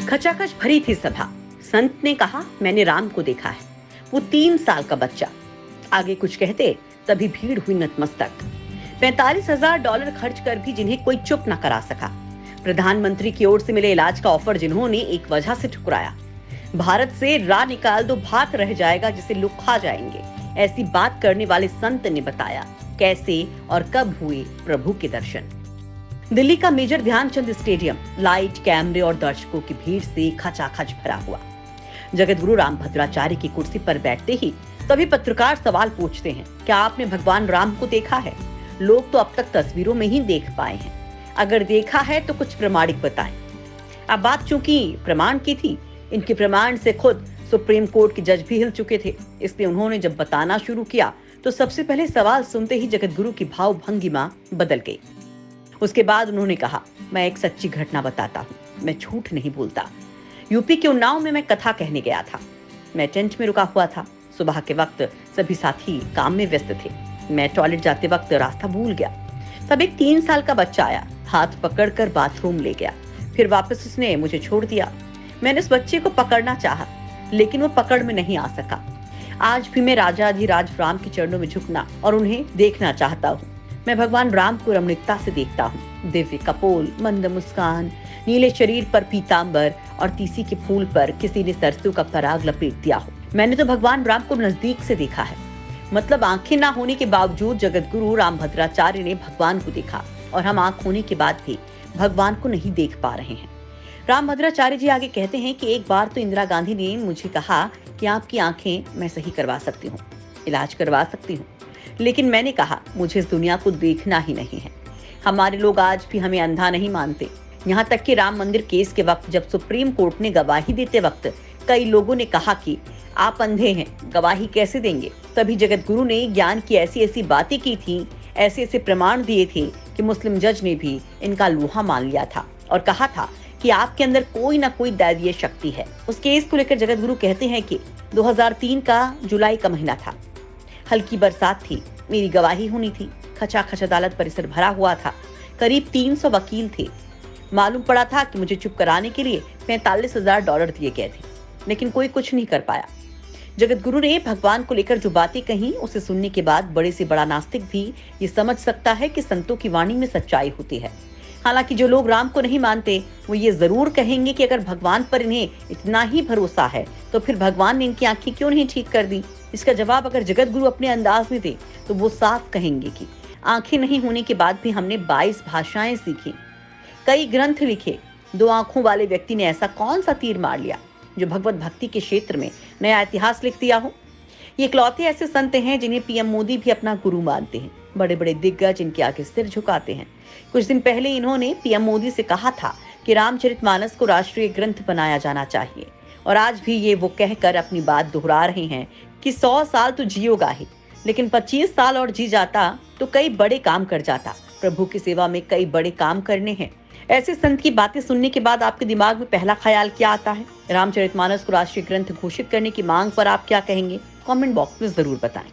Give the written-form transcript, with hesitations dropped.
खचाखच भरी थी सभा। संत ने कहा, मैंने राम को देखा है, वो 3 साल का बच्चा। आगे कुछ कहते तभी भीड़ हुई नतमस्तक। $45,000 खर्च कर भी जिन्हें कोई चुप न करा सका। प्रधानमंत्री की ओर से मिले इलाज का ऑफर जिन्होंने एक वजह से ठुकराया। भारत से राह निकाल दो, भात रह जाएगा जिसे लोग खा जाएंगे। ऐसी बात करने वाले संत ने बताया कैसे और कब हुए प्रभु के दर्शन। दिल्ली का मेजर ध्यानचंद स्टेडियम लाइट, कैमरे और दर्शकों की भीड़ से खचाखच भरा हुआ। जगतगुरु रामभद्राचार्य की कुर्सी पर बैठते ही तभी पत्रकार सवाल पूछते हैं, क्या आपने भगवान राम को देखा है? लोग तो अब तक तस्वीरों में ही देख पाए हैं। अगर देखा है तो कुछ प्रमाणिक बताएं। अब बात चूंकि प्रमाण की थी, इनके प्रमाण से खुद सुप्रीम कोर्ट के जज भी हिल चुके थे। इसलिए उन्होंने जब बताना शुरू किया तो सबसे पहले सवाल सुनते ही जगतगुरु की भाव भंगिमा बदल गई। उसके बाद उन्होंने कहा, मैं एक सच्ची घटना बताता हूँ, मैं झूठ नहीं बोलता। यूपी के उन्नाव में मैं कथा कहने गया था। मैं टेंट में रुका हुआ था। सुबह के वक्त सभी साथी काम में व्यस्त थे। मैं टॉयलेट जाते वक्त रास्ता भूल गया। तब एक 3 साल का बच्चा आया, हाथ पकड़कर बाथरूम ले गया, फिर वापस उसने मुझे छोड़ दिया। मैंने उस बच्चे को पकड़ना चाहा, लेकिन वो पकड़ में नहीं आ सका। आज भी मैं राजाधिराज राम के चरणों में झुकना और उन्हें देखना चाहता हूँ। मैं भगवान राम को रमणीकता से देखता हूँ। दिव्य कपोल, मंद मुस्कान, नीले शरीर पर पीतांबर और तीसी के फूल पर किसी ने सरसों का पराग लपेट दिया हो। मैंने तो भगवान राम को नजदीक से देखा है। मतलब आंखें ना होने के बावजूद जगतगुरु रामभद्राचार्य ने भगवान को देखा, और हम आंख होने के बाद भी भगवान को नहीं देख पा रहे हैं। रामभद्राचार्य जी आगे कहते हैं कि एक बार तो इंदिरा गांधी ने मुझे कहा कि आपकी आंखें मैं सही करवा सकती हूँ, इलाज करवा सकती हूँ, लेकिन मैंने कहा मुझे इस दुनिया को देखना ही नहीं है। हमारे लोग आज भी हमें अंधा नहीं मानते। यहाँ तक कि राम मंदिर केस के वक्त जब सुप्रीम कोर्ट ने गवाही देते वक्त कई लोगों ने कहा कि आप अंधे हैं, गवाही कैसे देंगे? तभी जगतगुरु ने ज्ञान की ऐसी ऐसी बातें की थी, ऐसे ऐसे प्रमाण दिए थे कि मुस्लिम जज ने भी इनका लोहा मान लिया था और कहा था कि आपके अंदर कोई ना कोई दैवीय शक्ति है। उस केस को लेकर जगतगुरु कहते हैं कि 2003 का जुलाई का महीना था, हल्की बरसात थी, मेरी गवाही होनी थी। खचाखच अदालत परिसर भरा हुआ था, करीब 300 वकील थे। मालूम पड़ा था कि मुझे चुप कराने के लिए $45,000 दिए गए थे, लेकिन कोई कुछ नहीं कर पाया। जगतगुरु ने भगवान को लेकर जो बातें कही, उसे सुनने के बाद बड़े से बड़ा नास्तिक भी ये समझ सकता है कि संतों की वाणी में सच्चाई होती है। हालांकि जो लोग राम को नहीं मानते वो ये जरूर कहेंगे कि अगर भगवान पर इन्हें इतना ही भरोसा है तो फिर भगवान ने इनकी आंखें क्यों नहीं ठीक कर दी? इसका जवाब अगर जगतगुरु अपने अंदाज में दे तो वो साफ कहेंगे कि आंखें नहीं होने के बाद भी हमने 22 भाषाएं सीखी, कई ग्रंथ लिखे। 2 आंखों वाले व्यक्ति ने ऐसा कौन सा तीर मार लिया जो भगवत भक्ति के क्षेत्र में नया इतिहास लिख दिया हो? ये इकलौते ऐसे संत हैं जिन्हें पीएम मोदी भी अपना गुरु मानते हैं। बड़े बड़े दिग्गज इनके आगे सिर झुकाते हैं। कुछ दिन पहले इन्होंने पीएम मोदी से कहा था कि रामचरितमानस को राष्ट्रीय ग्रंथ बनाया जाना चाहिए, और आज भी ये वो कहकर अपनी बात दोहरा रहे हैं कि 100 साल तो जियोगा ही, लेकिन 25 साल और जी जाता तो कई बड़े काम कर जाता। प्रभु की सेवा में कई बड़े काम करने हैं। ऐसे संत की बातें सुनने के बाद आपके दिमाग में पहला ख्याल क्या आता है? रामचरितमानस को राष्ट्रीय ग्रंथ घोषित करने की मांग पर आप क्या कहेंगे? कमेंट बॉक्स में जरूर बताएं।